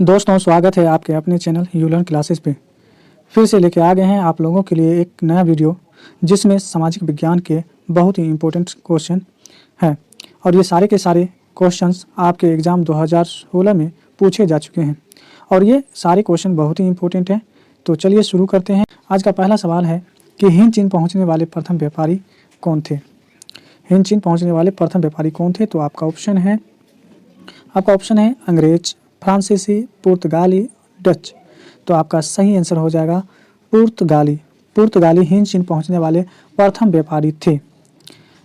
दोस्तों, स्वागत है आपके अपने चैनल यू लर्न क्लासेस पे। फिर से लेके आ गए हैं आप लोगों के लिए एक नया वीडियो जिसमें सामाजिक विज्ञान के बहुत ही इम्पोर्टेंट क्वेश्चन हैं और ये सारे के सारे क्वेश्चंस आपके एग्ज़ाम 2016 में पूछे जा चुके हैं और ये सारे क्वेश्चन बहुत ही इम्पोर्टेंट हैं। तो चलिए शुरू करते हैं। आज का पहला सवाल है कि हिंद चीन पहुँचने वाले प्रथम व्यापारी कौन थे। हिंद चीन पहुँचने वाले प्रथम व्यापारी कौन थे? तो आपका ऑप्शन है अंग्रेज, फ्रांसीसी, पुर्तगाली, डच। तो आपका सही आंसर हो जाएगा पुर्तगाली। पुर्तगाली हिंद चीन पहुंचने वाले प्रथम व्यापारी थे।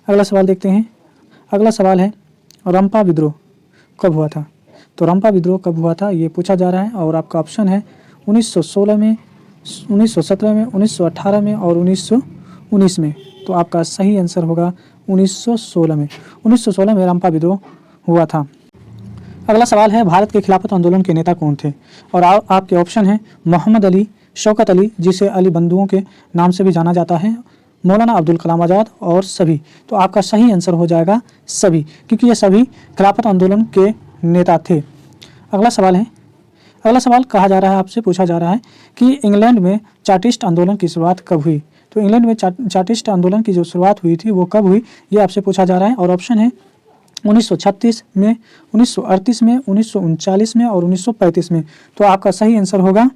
अगला सवाल देखते हैं। अगला सवाल है रंपा विद्रोह कब हुआ था? तो रंपा विद्रोह कब हुआ था ये पूछा जा रहा है और आपका ऑप्शन है 1916 में, 1917 में, 1918 में और 1919 में। तो आपका सही आंसर होगा 1916 में। 1916 में रंपा विद्रोह हुआ था। अगला सवाल है भारत के खिलाफत आंदोलन के नेता कौन थे? और आपके ऑप्शन हैं मोहम्मद अली, शौकत अली जिसे अली बंधुओं के नाम से भी जाना जाता है, मौलाना अब्दुल कलाम आज़ाद और सभी। तो आपका सही आंसर हो जाएगा सभी, क्योंकि ये सभी खिलाफत आंदोलन के नेता थे। अगला सवाल कहा जा रहा है, आपसे पूछा जा रहा है कि इंग्लैंड में चार्टिस्ट आंदोलन की शुरुआत कब हुई? तो इंग्लैंड में चार्टिस्ट आंदोलन की जो शुरुआत हुई थी वो कब हुई ये आपसे पूछा जा रहा है और ऑप्शन है 1936 में, 1938 में, 1939 में और 1935 में। तो आपका सही आंसर होगा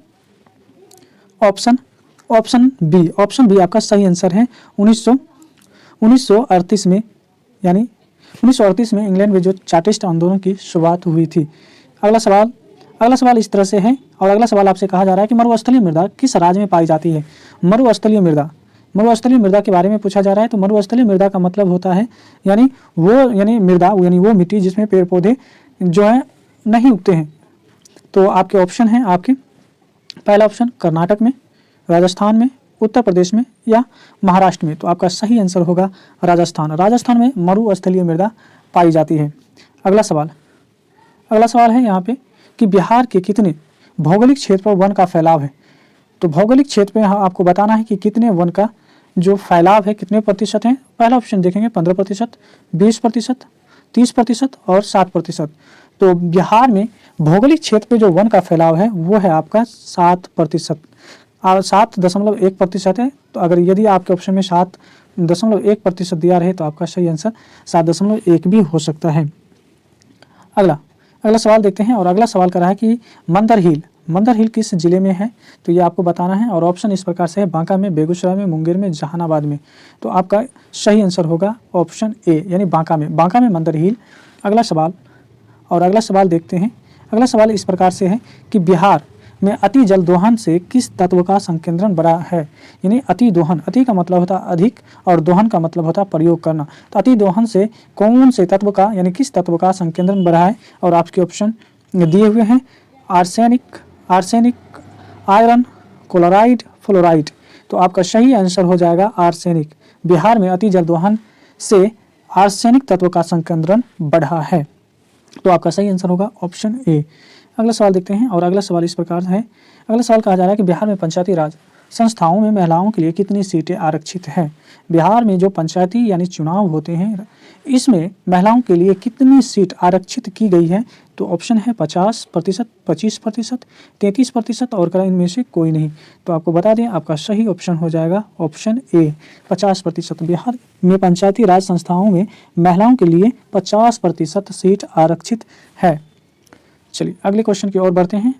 ऑप्शन बी। ऑप्शन बी आपका सही आंसर है 1938 में, यानी 1938 में इंग्लैंड में जो चार्टिस्ट आंदोलन की शुरुआत हुई थी। अगला सवाल इस तरह से है और अगला सवाल आपसे कहा जा रहा है कि मरुस्थलीय मृदा किस राज्य में पाई जाती है? मरुस्थलीय मृदा के बारे में पूछा जा रहा है। तो मरुस्थलीय मृदा का मतलब होता है यानी वो मिट्टी जिसमें पेड़ पौधे जो है नहीं उगते हैं। तो आपके ऑप्शन हैं पहला ऑप्शन कर्नाटक में, राजस्थान में, उत्तर प्रदेश में या महाराष्ट्र में। तो आपका सही आंसर होगा राजस्थान में मरुस्थलीय मृदा पाई जाती है। अगला सवाल है यहाँ पे कि बिहार के कितने भौगोलिक क्षेत्र पर वन का फैलाव है? तो भौगोलिक क्षेत्र में आपको बताना है कि कितने वन का जो फैलाव है कितने प्रतिशत है। पहला ऑप्शन देखेंगे 15%, 20%, 30% और 7%। तो बिहार में भौगोलिक क्षेत्र पे जो वन का फैलाव है वो है आपका 7% और 7.1% है। तो अगर यदि आपके ऑप्शन में 7.1% दिया रहे तो आपका सही आंसर 7.1 भी हो सकता है। अगला सवाल देखते हैं और अगला सवाल कर रहा है कि मंदर हिल किस जिले में है? तो ये आपको बताना है और ऑप्शन इस प्रकार से है बांका में, बेगूसराय में, मुंगेर में, जहानाबाद में। तो आपका सही आंसर होगा ऑप्शन ए यानी बांका में मंदर हिल। अगला सवाल देखते हैं। अगला सवाल इस प्रकार से है कि बिहार में अति जल दोहन से किस तत्व का संकेंद्रण बढ़ा है? यानी अति का मतलब होता है अधिक और दोहन का मतलब होता है प्रयोग करना। तो अति दोहन से कौन से तत्व का यानी किस तत्व का संकेंद्रण बढ़ा है? और आपके ऑप्शन दिए हुए हैं आर्सेनिक, आयरन, क्लोराइड, फ्लोराइड। तो आपका सही आंसर हो जाएगा आर्सेनिक। बिहार में अति जल दोहन से आर्सेनिक तत्व का संकेंद्रण बढ़ा है। तो आपका सही आंसर होगा ऑप्शन ए। अगला सवाल देखते हैं और अगला सवाल इस प्रकार है। अगला सवाल कहा जा रहा है कि बिहार में पंचायती राज संस्थाओं में महिलाओं के लिए कितनी सीटें आरक्षित हैं? बिहार में जो पंचायती यानी चुनाव होते हैं इसमें महिलाओं के लिए कितनी सीट आरक्षित की गई है? तो ऑप्शन है 50%, 25%, 33% और इनमें से कोई नहीं। तो आपको बता दें आपका सही ऑप्शन हो जाएगा ऑप्शन ए 50%। बिहार में पंचायती राज संस्थाओं में महिलाओं के लिए 50% सीट आरक्षित है। चलिए अगले क्वेश्चन की ओर बढ़ते हैं।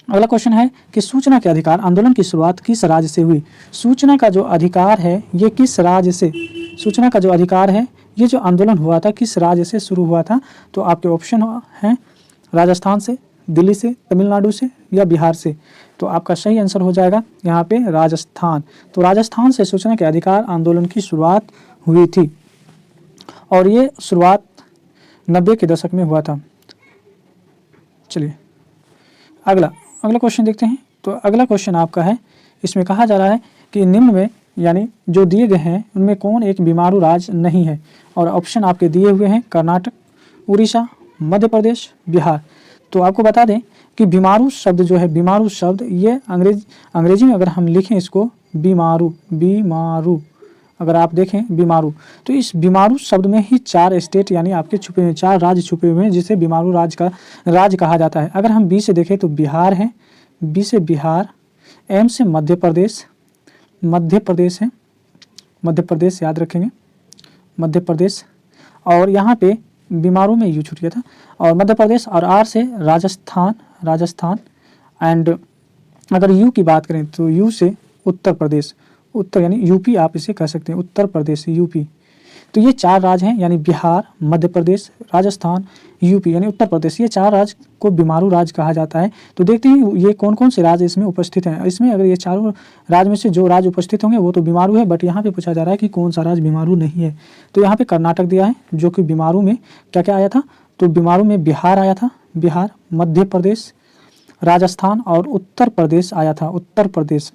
अगला क्वेश्चन है कि सूचना के अधिकार आंदोलन की शुरुआत किस राज्य से हुई? सूचना का जो अधिकार है ये किस राज्य से, सूचना का जो अधिकार है ये जो आंदोलन हुआ था किस राज्य से शुरू हुआ था? तो आपके ऑप्शन हैं राजस्थान से, दिल्ली से, तमिलनाडु से या बिहार से। तो आपका सही आंसर हो जाएगा यहाँ पे राजस्थान। तो राजस्थान से सूचना के अधिकार आंदोलन की शुरुआत हुई थी और ये शुरुआत 90 के दशक में हुआ था। चलिए अगला क्वेश्चन देखते हैं। तो अगला क्वेश्चन आपका है, इसमें कहा जा रहा है कि निम्न में यानी जो दिए गए हैं उनमें कौन एक बीमारू राज्य नहीं है? और ऑप्शन आपके दिए हुए हैं कर्नाटक, उड़ीसा, मध्य प्रदेश, बिहार। तो आपको बता दें कि बीमारू शब्द ये अंग्रेजी में अगर हम लिखें इसको बीमारू अगर आप देखें बीमारू, तो इस बीमारू शब्द में ही 4 स्टेट यानी आपके छुपे हुए 4 राज्य छुपे हुए हैं जिसे बीमारू राज्य कहा जाता है। अगर हम बी से देखें तो बिहार है, बी से बिहार, एम से मध्य प्रदेश, मध्य प्रदेश है, मध्य प्रदेश याद रखेंगे, मध्य प्रदेश। और यहाँ पे बीमारू में यू छूट गया था, और मध्य प्रदेश। और आर से राजस्थान, राजस्थान। एंड अगर यू की बात करें तो यू से उत्तर प्रदेश, उत्तर यानी यूपी आप इसे कह सकते हैं, उत्तर प्रदेश यूपी। तो ये 4 राज्य हैं यानी बिहार, मध्य प्रदेश, राजस्थान, यूपी यानी उत्तर प्रदेश, ये 4 राज्य को बीमारू राज्य कहा जाता है। तो देखते हैं ये कौन कौन से राज्य इसमें उपस्थित हैं। इसमें अगर ये चारों राज्य में से जो राज्य उपस्थित होंगे वो तो बीमारू है, बट यहाँ पे पूछा जा रहा है कि कौन सा राज्य बीमारू नहीं है। तो यहाँ पे कर्नाटक दिया है जो कि बीमारू में क्या क्या आया था, तो बीमारू में बिहार आया था, बिहार, मध्य प्रदेश, राजस्थान और उत्तर प्रदेश आया था, उत्तर प्रदेश।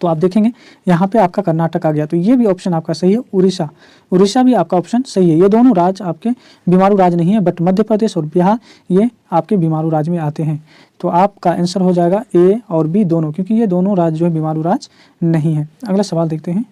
तो आप देखेंगे यहाँ पे आपका कर्नाटक आ गया, तो ये भी ऑप्शन आपका सही है। उड़ीसा, उड़ीसा भी आपका ऑप्शन सही है। ये दोनों राज्य आपके बीमारू राज्य नहीं है, बट मध्य प्रदेश और बिहार ये आपके बीमारू राज्य में आते हैं। तो आपका आंसर हो जाएगा ए और बी दोनों, क्योंकि ये दोनों राज्य जो है बीमारू राज्य नहीं है। अगला सवाल देखते हैं।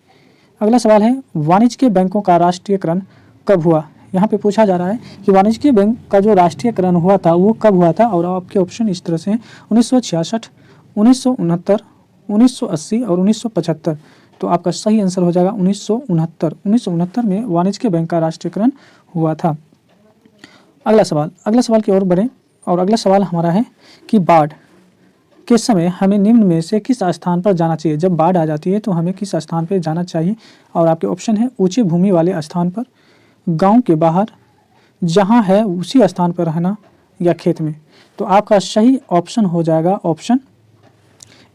अगला सवाल है वाणिज्य बैंकों का राष्ट्रीयकरण कब हुआ। यहाँ पे पूछा जा रहा है कि वाणिज्य बैंक का जो राष्ट्रीयकरण हुआ था वो कब हुआ था, और आपके ऑप्शन इस तरह से हैं 1966, 1969, 1980 और 1975। तो आपका सही आंसर हो जाएगा 1969। 1969 में वाणिज्य बैंक का राष्ट्रीयकरण हुआ था। अगला सवाल की ओर बढ़ें, और अगला सवाल हमारा है कि बाढ़ के समय हमें निम्न में से किस स्थान पर जाना चाहिए। जब बाढ़ आ जाती है तो हमें किस स्थान पर जाना चाहिए, और आपके ऑप्शन है ऊंची भूमि वाले स्थान पर, गांव के बाहर, जहां है उसी स्थान पर रहना, या खेत में। तो आपका सही ऑप्शन हो जाएगा ऑप्शन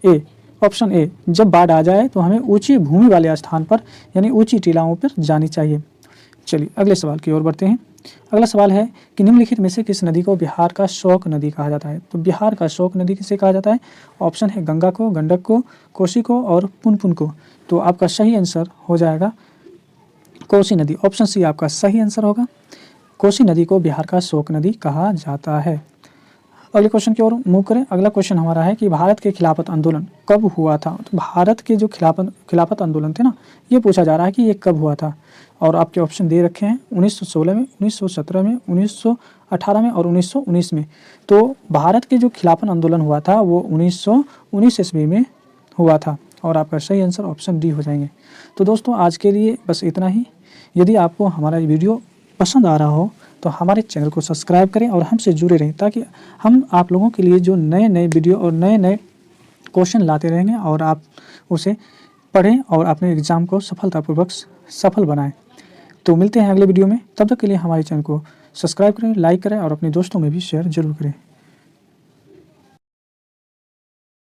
ए, ऑप्शन ए। जब बाढ़ आ जाए तो हमें ऊंची भूमि वाले स्थान पर यानी ऊंची टीलाओं पर जानी चाहिए। चलिए अगले सवाल की ओर बढ़ते हैं। अगला सवाल है कि निम्नलिखित में से किस नदी को बिहार का शोक नदी कहा जाता है। तो बिहार का शोक नदी किसे कहा जाता है। ऑप्शन है गंगा को, गंडक को, कोसी को और पुनपुन को। तो आपका सही आंसर हो जाएगा कोसी नदी। ऑप्शन सी आपका सही आंसर होगा। कोसी नदी को बिहार का शोक नदी कहा जाता है। अगले क्वेश्चन की ओर मूव करें। अगला क्वेश्चन हमारा है कि भारत के खिलाफत आंदोलन कब हुआ था। तो भारत के जो खिलाफत आंदोलन थे ना, ये पूछा जा रहा है कि ये कब हुआ था, और आपके ऑप्शन दे रखे हैं 1916 में, 1917 में, 1918 में और 1919 में। तो भारत के जो खिलाफत आंदोलन हुआ था वो 1919 ईस्वी में हुआ था, और आपका सही आंसर ऑप्शन डी हो जाएंगे। तो दोस्तों आज के लिए बस इतना ही। यदि आपको हमारा वीडियो पसंद आ रहा हो तो हमारे चैनल को सब्सक्राइब करें और हमसे जुड़े रहें, ताकि हम आप लोगों के लिए जो नए नए वीडियो और नए नए क्वेश्चन लाते रहेंगे और आप उसे पढ़ें और अपने एग्ज़ाम को सफलतापूर्वक सफल बनाएं। तो मिलते हैं अगले वीडियो में, तब तक के लिए हमारे चैनल को सब्सक्राइब करें, लाइक करें और अपने दोस्तों में भी शेयर जरूर करें।